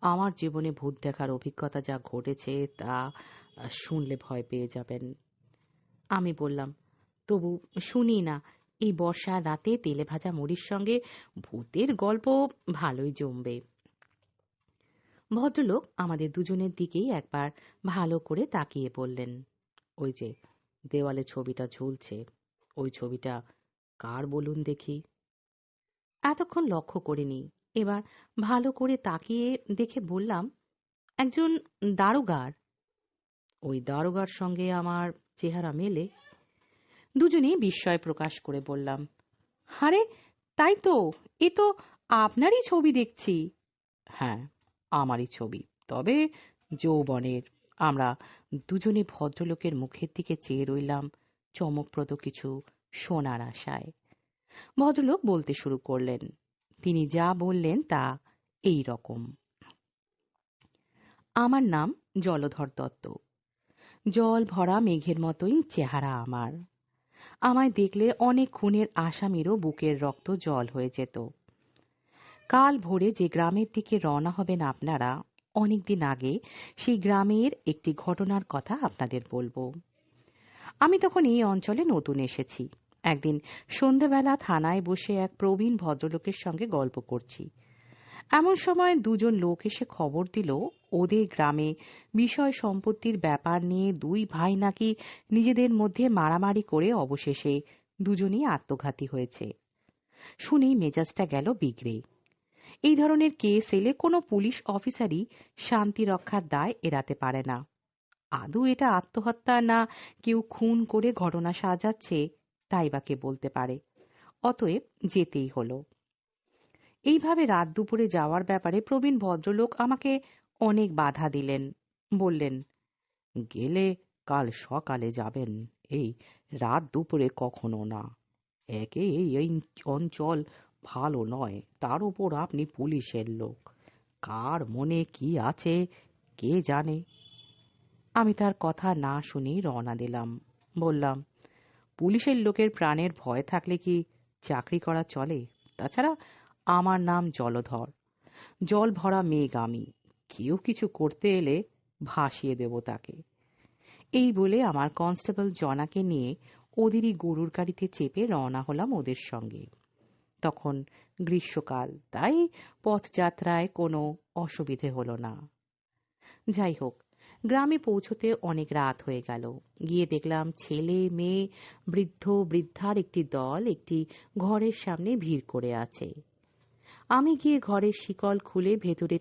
আমার জীবনে ভূত দেখার অভিজ্ঞতা যা ঘটেছে তা শুনলে ভয় পেয়ে যাবেন। আমি বললাম, তবু শুনি না। এই বর্ষার রাতে তেলে ভাজা মুড়ির সঙ্গে ভূতের গল্প ভালোই জমবে। ভদ্রলোক আমাদের দুজনের দিকেই একবার ভালো করে তাকিয়ে বললেন, ওই যে দেওয়ালে ছবিটা ঝুলছে, ওই ছবিটা কার বলুন দেখি। এতক্ষণ লক্ষ্য করিনি। এবার ভালো করে তাকিয়ে দেখে বললাম, একজন দারোগার। ওই দারোগার সঙ্গে আমার চেহারা মেলে। দুজনেই বিস্ময় প্রকাশ করে বললাম, আরে তাই তো, এ তো আপনারই ছবি দেখছি। হ্যাঁ, আমারই ছবি, তবে যৌবনের। আমরা দুজনে ভদ্রলোকের মুখের দিকে চেয়ে রইলাম চমকপ্রদ কিছু শোনার আশায়। ভদ্রলোক বলতে শুরু করলেন। তিনি যা বললেন তা এই রকম। আমার নাম জলধর দত্ত। জল ভরা মেঘের মতোই চেহারা আমার। আমায় দেখলে অনেক খুনের আসামিরও বুকের রক্ত জল হয়ে যেত। কাল ভোরে যে গ্রামের দিকে রওনা হবেন আপনারা, অনেকদিন আগে সেই গ্রামের একটি ঘটনার কথা আপনাদের বলবো। আমি তখন এই অঞ্চলে নতুন এসেছি। একদিন সন্ধ্যাবেলা থানায় বসে এক প্রবীণ ভদ্রলোকের সঙ্গে গল্প করছি। এমন সময় দুজন লোক এসে খবর দিল, ওদের গ্রামে বিষয় সম্পত্তির ব্যাপার নিয়ে দুই ভাই নাকি নিজেদের মধ্যে মারামারি করে অবশেষে দুজনেই আত্মঘাতী হয়েছে। শুনেই মেজাজটা গেল বিগড়ে। এই ধরনের কেস এলে কোনো পুলিশ অফিসারই শান্তি রক্ষার দায় এড়াতে পারে না। আদৌ এটা আত্মহত্যা না কেউ খুন করে ঘটনা সাজাচ্ছে, তাই বা কে বলতে পারে। অতএব যেতেই হলো। এইভাবে রাত দুপুরে যাওয়ার ব্যাপারে প্রবীণ ভদ্রলোক আমাকে অনেক বাধা দিলেন। বললেন, গেলে কাল সকালে যাবেন, এই রাত দুপুরে কখনো না। একে এই অঞ্চল ভালো নয়, তার উপর আপনি পুলিশের লোক, কার মনে কি আছে কে জানে। আমি তার কথা না শুনেই রওনা দিলাম। বললাম, পুলিশের লোকের প্রাণের ভয় থাকলে কি চাকরি করা চলে? তাছাড়া আমার নাম জলধর, জল ভরা মেঘ আমি। কেউ কিছু করতে এলে ভাসিয়ে দেব তাকে। এই বলে আমার কনস্টেবল জনাকে নিয়ে ওদেরই গরুর গাড়িতে চেপে রওনা হলাম ওদের সঙ্গে। তখন গ্রীষ্মকাল, তাই পথযাত্রায় কোনো অসুবিধে হলো না। যাই হোক, গ্রামে পৌঁছতে অনেক রাত হয়ে গেল। গিয়ে দেখলাম ছেলে মেয়ে বৃদ্ধ বৃদ্ধার একটি দল একটি ঘরের সামনে ভিড় করে আছে। আমি গিয়ে ঘরের শিকল খুলে ভেতরে